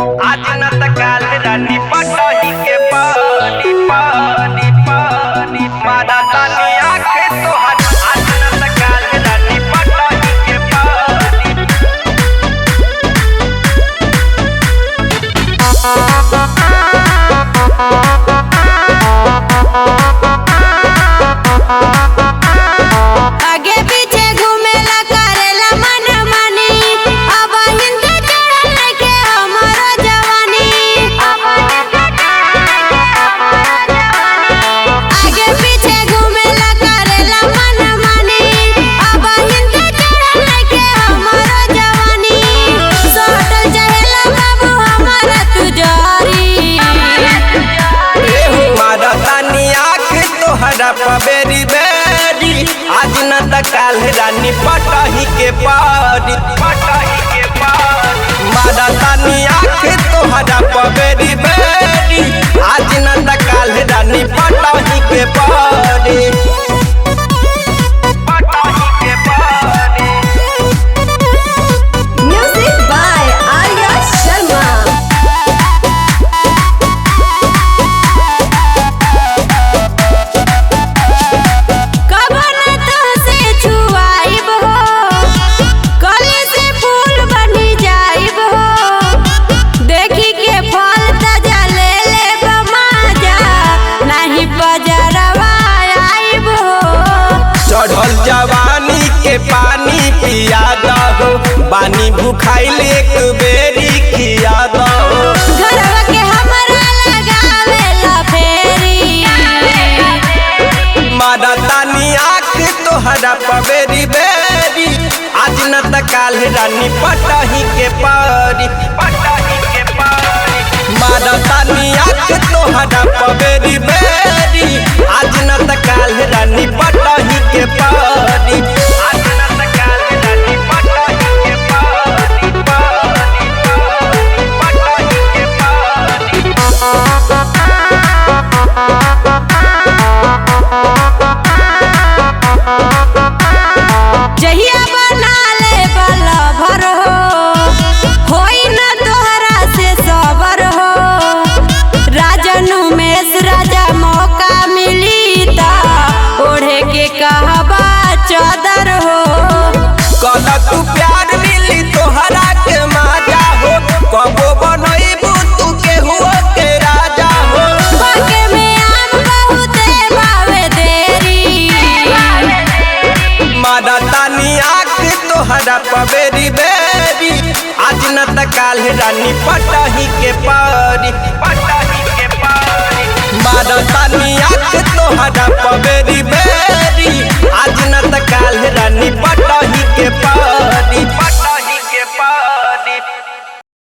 आज न त काल रानी पटही के पानी पानी पानी मारा तानी आखे तोहर। आज न त काल रानी पटही के पानी आगे पीछे घूमेला करेला मन मानी अब हिंद चढ़ल के हमारो जवानी। आगे पीछे घूमेला करेला मन मानी अब हिंद चढ़ल के हमारो जवानी। सोटल चहेला बाबू हमारा तुजारी मारा तानी आखे तोहरा पबेरी बेरी। आज न त काल रानी पटही के पानी पटही के पानी मारा तानी आखे तोहरा पबेरी बेरी। आज न त काल रानी पटही के पानी पटही के पानी। Music by Arya Sharma. चढ़ल जवानी के पानी पिया दहो बानी भूखाइल एक बेरी खिया दहो। घरवा के हमरा लगावेला फेरी मारा तानी आँख तोहरा पबेरी बेरी। आज न त काल रानी पटही के पारी पटही के पारी मारा तानी आँख तोहरा पबेरी बेरी। आज न त काल रानी पटही के पारी आज न त काल रानी पटही के पारी पारी पटही के पारी। जहिया बना ले बला भर होई न तोहरा से सबर हो। राजन उमेश राजा मौका मिली ता ओढ़े के कहबा चादर हो। कल तू प्यार मिली तोहरा के माजा हो कबो बनईबू तू के हुओ के राजा हो। बाके में आम बहुते भावे देरी मारा तानी आँख तोहरा पबेरी बेरी। आज न त काल रानी पटही के पारी पटही के पारी मारा तानी आँख तोहरा पबेरी बेरी।